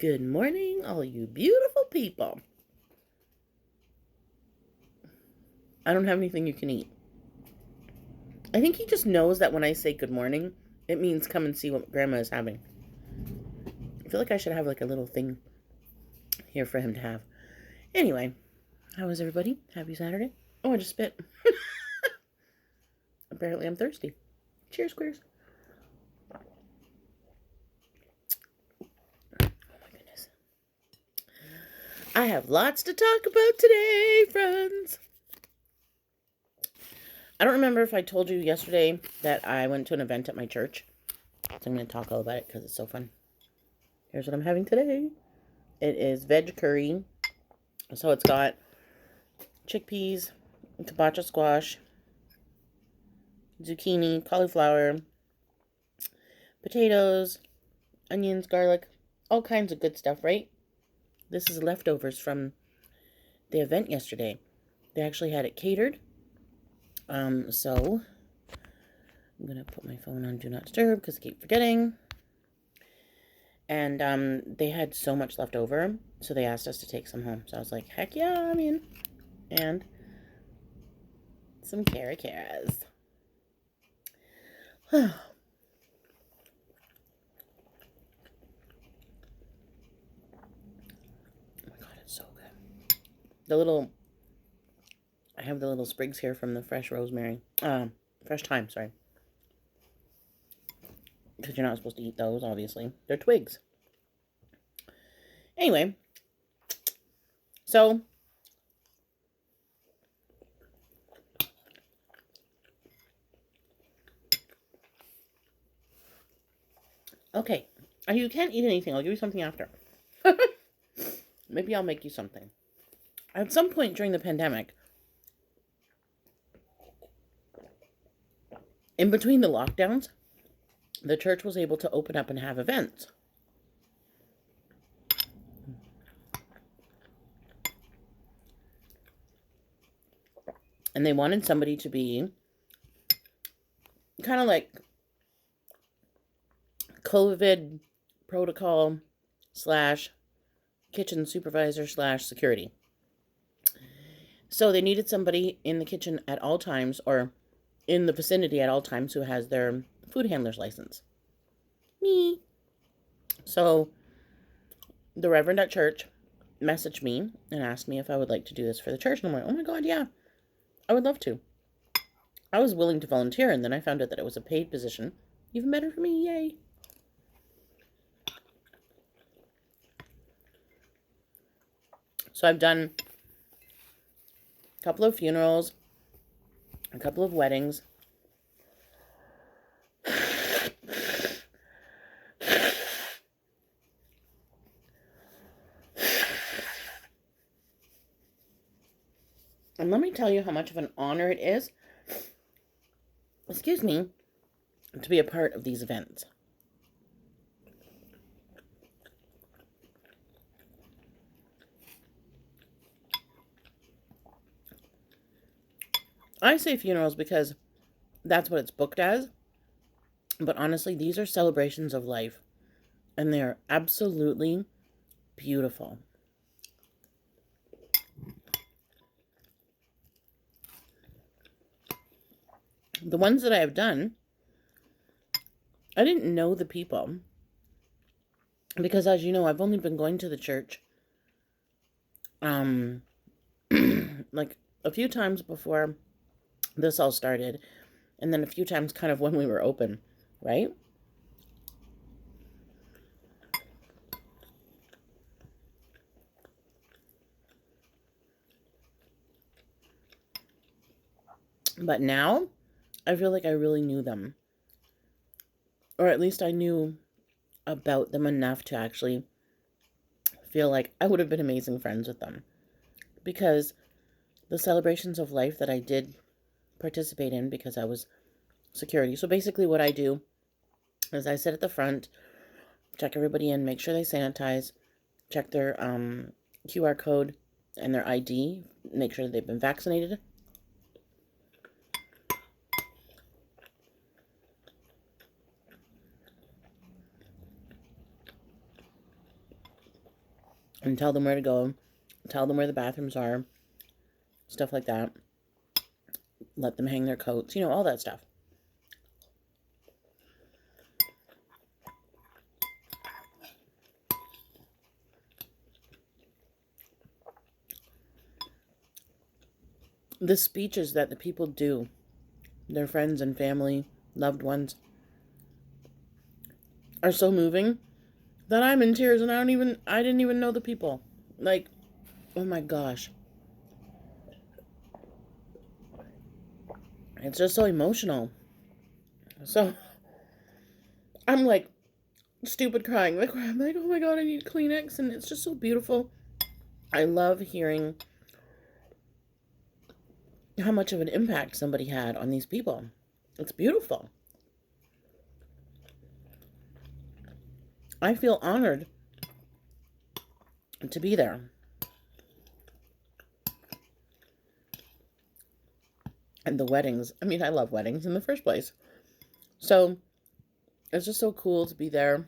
Good morning, all you beautiful people. I don't have anything you can eat. I think he just knows that when I say good morning, it means come and see what Grandma is having. I feel like I should have like a little thing here for him to have. Anyway, how is everybody? Happy Saturday. Oh, I just spit. Apparently I'm thirsty. Cheers, queers. Oh my goodness. I have lots to talk about today, friends. I don't remember if I told you yesterday that I went to an event at my church. So I'm going to talk all about it because it's so fun. Here's what I'm having today. It is veg curry. So it's got chickpeas, kabocha squash, zucchini, cauliflower, potatoes, onions, garlic, all kinds of good stuff, right? This is leftovers from the event yesterday. They actually had it catered. So I'm going to put my phone on Do Not Disturb because I keep forgetting. And they had so much left over, so they asked us to take some home. So I was like, heck yeah, I'm in. And some caracaras. Oh my god, it's so good. I have the little sprigs here from the fresh rosemary. Fresh thyme, sorry. Because you're not supposed to eat those, obviously. They're twigs. Anyway, so okay. You can't eat anything. I'll give you something after. Maybe I'll make you something. At some point during the pandemic, in between the lockdowns, the church was able to open up and have events. And they wanted somebody to be kind of like COVID protocol / kitchen supervisor / security. So they needed somebody in the kitchen at all times or in the vicinity at all times who has their food handler's license. Me. So the Reverend at church messaged me and asked me if I would like to do this for the church. And I'm like, oh my god, yeah, I would love to. I was willing to volunteer, and then I found out that it was a paid position. Even better for me, yay. So I've done a couple of funerals, a couple of weddings. And let me tell you how much of an honor it is, excuse me, to be a part of these events. I say funerals because that's what it's booked as. But honestly, these are celebrations of life. And they're absolutely beautiful. The ones that I have done, I didn't know the people. Because as you know, I've only been going to the church like a few times before this all started. And then a few times kind of when we were open, right? But now, I feel like I really knew them. Or at least I knew about them enough to actually feel like I would have been amazing friends with them. Because the celebrations of life that I did participate in because I was security. So basically what I do is I sit at the front, check everybody in, make sure they sanitize, check their QR code and their ID, make sure they've been vaccinated. and tell them where to go, tell them where the bathrooms are, stuff like that. Let them hang their coats, all that stuff. The speeches that the people do, their friends and family, loved ones, are so moving that I'm in tears, and I didn't even know the people. Like, oh my gosh. It's just so emotional. So I'm like stupid crying. I'm like, oh my God, I need Kleenex. And it's just so beautiful. I love hearing how much of an impact somebody had on these people. It's beautiful. I feel honored to be there. And the weddings. I mean, I love weddings in the first place. So it's just so cool to be there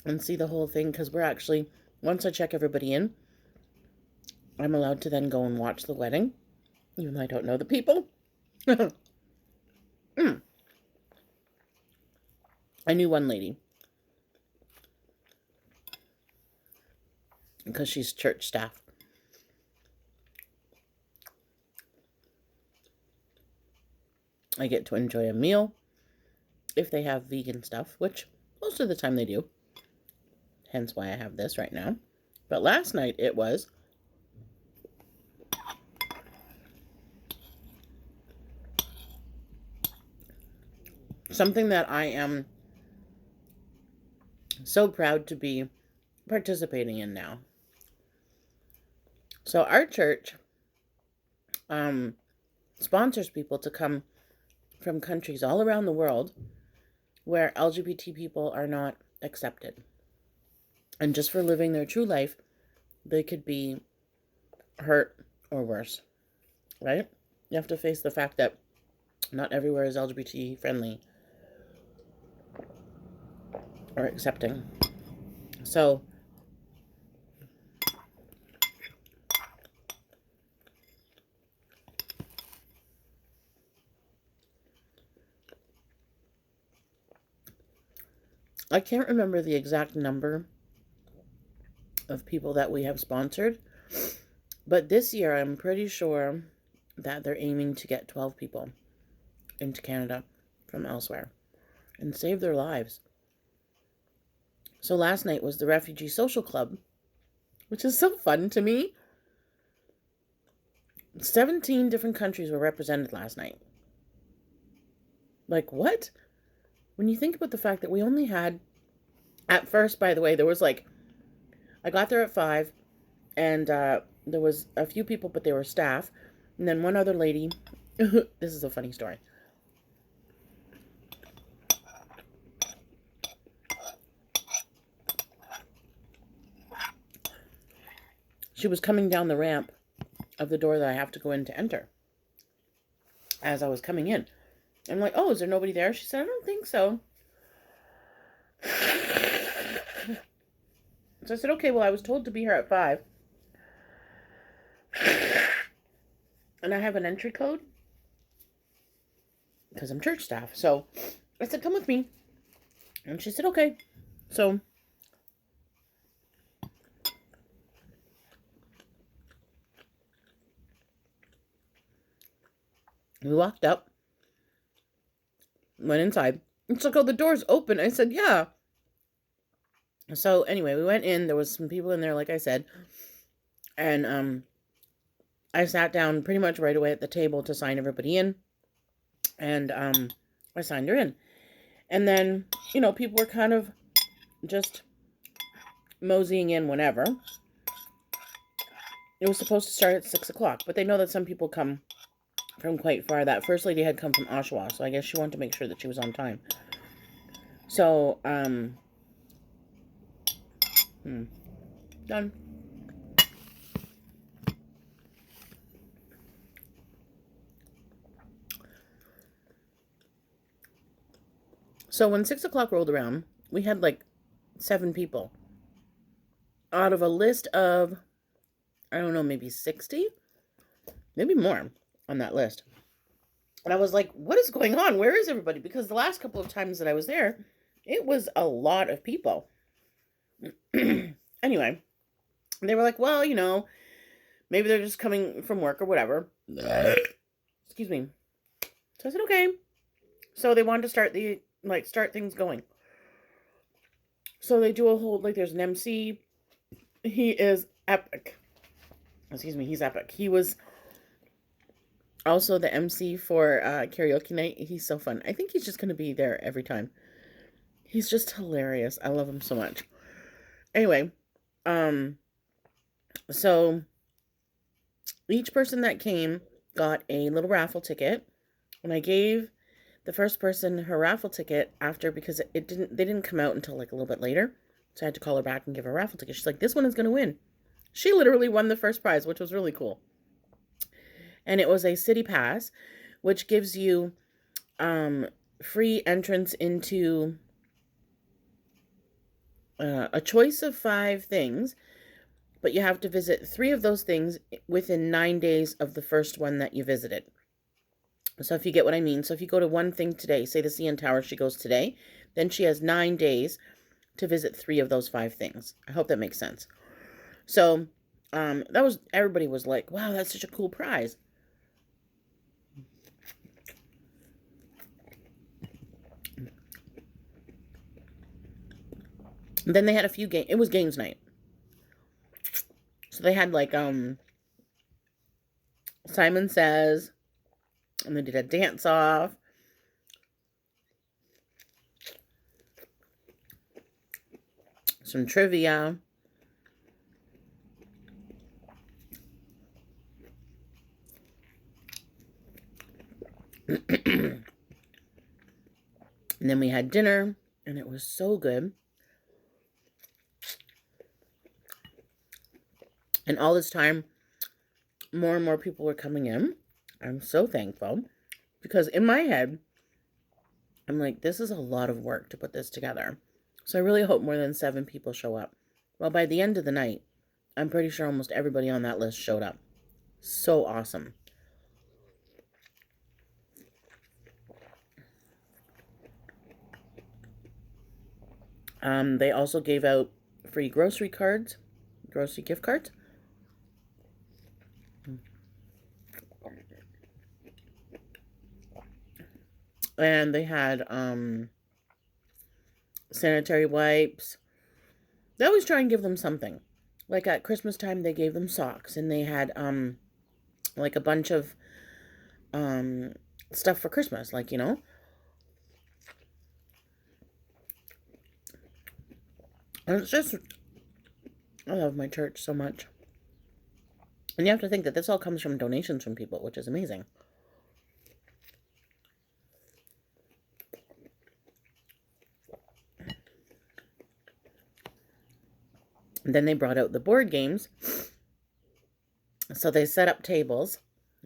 and see the whole thing, because we're actually, once I check everybody in, I'm allowed to then go and watch the wedding, even though I don't know the people. I knew one lady because she's church staff. I get to enjoy a meal if they have vegan stuff, which most of the time they do. Hence why I have this right now. But last night it was something that I am so proud to be participating in now. So our church sponsors people to come from countries all around the world where LGBT people are not accepted. And just for living their true life, they could be hurt or worse, right? You have to face the fact that not everywhere is LGBT friendly or accepting. So I can't remember the exact number of people that we have sponsored, but this year I'm pretty sure that they're aiming to get 12 people into Canada from elsewhere and save their lives. So last night was the Refugee Social Club, which is so fun to me. 17 different countries were represented last night. Like, what? When you think about the fact that we only had, at first, by the way, there was like, I got there at 5, and there was a few people, but they were staff, and then one other lady. This is a funny story. She was coming down the ramp of the door that I have to go in to enter. As I was coming in, I'm like, oh, is there nobody there? She said, I don't think so. So I said, okay, well, I was told to be here at 5. And I have an entry code because I'm church staff. So I said, come with me. And she said, okay. So we walked up, went inside. It's like, oh, the door's open. I said, yeah. So anyway, we went in. There was some people in there, like I said. And I sat down pretty much right away at the table to sign everybody in. And I signed her in. And then, people were kind of just moseying in whenever. It was supposed to start at 6 o'clock, but they know that some people come from quite far. That first lady had come from Oshawa, so I guess she wanted to make sure that she was on time. So, done. So when 6 o'clock rolled around, we had like 7 people. out of a list of, I don't know, maybe 60, maybe more on that list. And I was like, what is going on? Where is everybody? Because the last couple of times that I was there, it was a lot of people. Anyway, they were like, well, maybe they're just coming from work or whatever. Excuse me. So I said, okay. So they wanted to start things going. So they do a whole, there's an MC. He is epic. Excuse me, he's epic. He was also the MC for karaoke night. He's so fun. I think he's just going to be there every time. He's just hilarious. I love him so much. Anyway, so each person that came got a little raffle ticket. And I gave the first person her raffle ticket because they didn't come out until a little bit later. So I had to call her back and give her a raffle ticket. She's like, this one is going to win. She literally won the first prize, which was really cool. And it was a city pass, which gives you free entrance into a choice of 5 things, but you have to visit 3 of those things within 9 days of the first one that you visited. So if you get what I mean, so if you go to one thing today, say the CN Tower, she goes today, then she has 9 days to visit 3 of those 5 things. I hope that makes sense. So everybody was like, wow, that's such a cool prize. And then they had a few games. It was games night. So they had Simon Says, and they did a dance off. Some trivia. And then we had dinner, and it was so good. And all this time, more and more people were coming in. I'm so thankful. Because in my head, I'm like, this is a lot of work to put this together. So I really hope more than 7 people show up. Well, by the end of the night, I'm pretty sure almost everybody on that list showed up. So awesome. They also gave out free grocery gift cards. And they had sanitary wipes. They always try and give them something. Like at Christmas time, they gave them socks, and they had a bunch of stuff for Christmas, And it's just, I love my church so much. And you have to think that this all comes from donations from people, which is amazing. And then they brought out the board games. So they set up tables,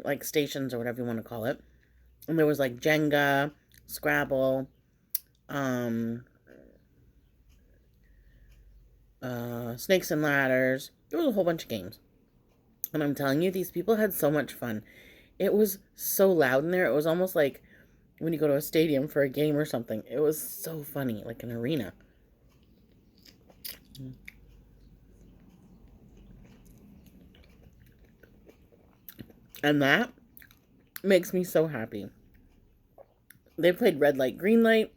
like stations or whatever you want to call it. And there was Jenga, Scrabble, Snakes and Ladders. There was a whole bunch of games. And I'm telling you, these people had so much fun. It was so loud in there. It was almost like when you go to a stadium for a game or something. It was so funny, like an arena. And that makes me so happy. They played red light, green light.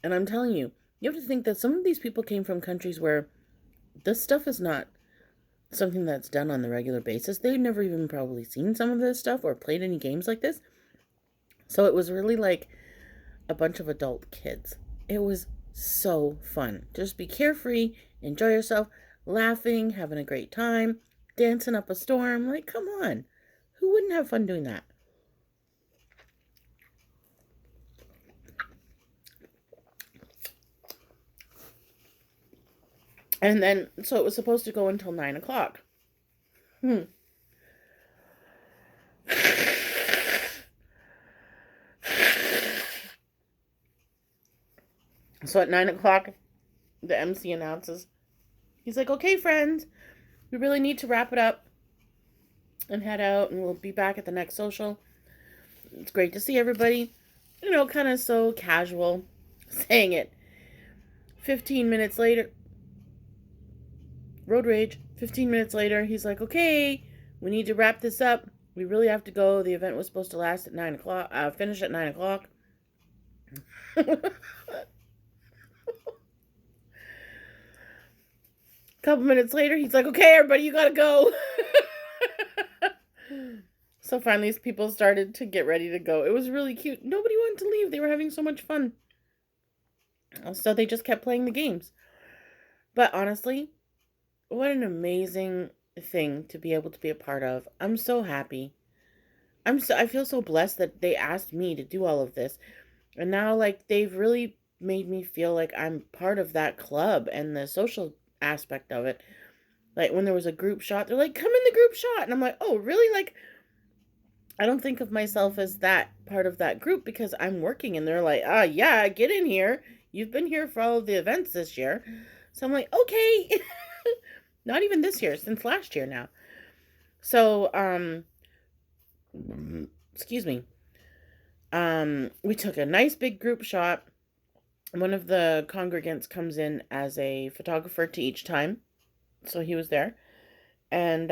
And I'm telling you, you have to think that some of these people came from countries where this stuff is not something that's done on the regular basis. They've never even probably seen some of this stuff or played any games like this. So it was really like a bunch of adult kids. It was so fun. Just be carefree, enjoy yourself, laughing, having a great time, dancing up a storm. Come on. Who wouldn't have fun doing that? And then, so it was supposed to go until 9 o'clock. So at 9 o'clock, the MC announces, He's like, okay, friends, we really need to wrap it up and head out, and we'll be back at the next social. It's great to see everybody. Kind of so casual saying it. 15 minutes later, road rage. 15 minutes later, he's like, okay, we need to wrap this up. We really have to go. The event was supposed to last at 9 o'clock, finish at 9 o'clock. Couple minutes later, he's like, okay, everybody, you gotta go. So finally, people started to get ready to go. It was really cute. Nobody wanted to leave. They were having so much fun. So they just kept playing the games. But honestly, what an amazing thing to be able to be a part of. I'm so happy. I feel so blessed that they asked me to do all of this. And now, like, they've really made me feel like I'm part of that club and the social aspect of it. Like, when there was a group shot, they're like, come in the group shot. And I'm like, oh, really? Like, I don't think of myself as that part of that group because I'm working. And they're like, yeah, get in here. You've been here for all of the events this year. So I'm like, okay. Not even this year, since last year now. So, excuse me. We took a nice big group shot. One of the congregants comes in as a photographer to each time. So he was there. And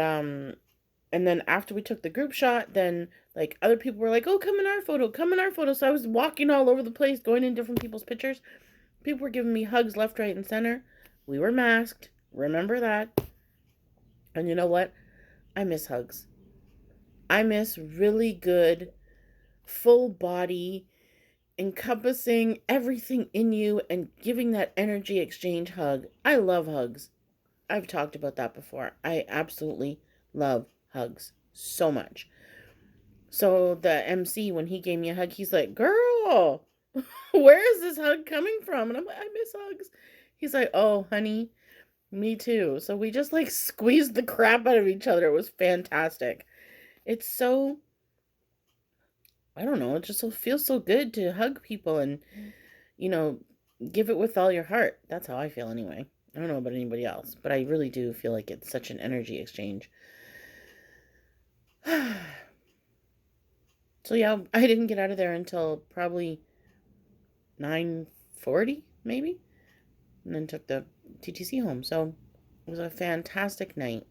then after we took the group shot, then like other people were like, oh, come in our photo, come in our photo. So I was walking all over the place, going in different people's pictures. People were giving me hugs left, right, and center. We were masked. Remember that. And you know what? I miss hugs. I miss really good, full body, encompassing everything in you and giving that energy exchange hug. I love hugs. I've talked about that before. I absolutely love hugs so much. So the MC, when he gave me a hug, he's like, girl, where is this hug coming from? And I'm like, I miss hugs. He's like, oh, honey, me too. So we just like squeezed the crap out of each other. It was fantastic. It's so, I don't know, it just feels so good to hug people and, give it with all your heart. That's how I feel anyway. I don't know about anybody else, but I really do feel like it's such an energy exchange. So yeah, I didn't get out of there until probably 9:40, maybe, and then took the TTC home. So it was a fantastic night.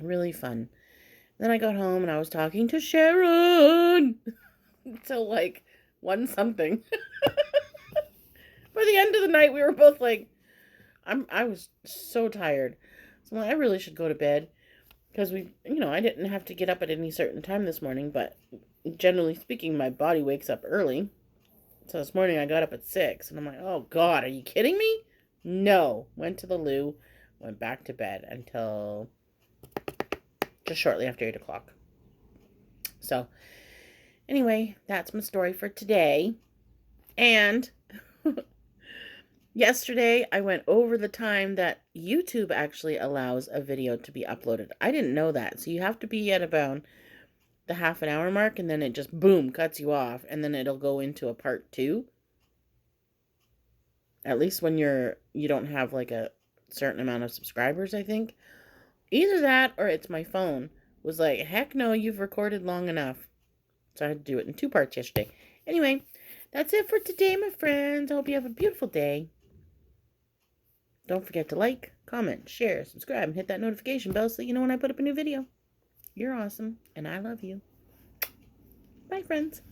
Really fun. Then I got home and I was talking to Sharon until like 1 something. By the end of the night, we were both like, I was so tired. So I'm like, I really should go to bed. Because I didn't have to get up at any certain time this morning, but generally speaking, my body wakes up early. So this morning I got up at 6, and I'm like, oh God, are you kidding me? No. Went to the loo, went back to bed until just shortly after 8 o'clock. So, anyway, that's my story for today. And yesterday, I went over the time that YouTube actually allows a video to be uploaded. I didn't know that. So you have to be at about the half an hour mark, and then it just, boom, cuts you off, and then it'll go into a part 2. At least when you don't have like a certain amount of subscribers, I think. Either that or it's my phone was like, heck no, you've recorded long enough. So I had to do it in 2 parts yesterday. Anyway, that's it for today, my friends. I hope you have a beautiful day. Don't forget to like, comment, share, subscribe, and hit that notification bell so you know when I put up a new video. You're awesome, and I love you. Bye, friends.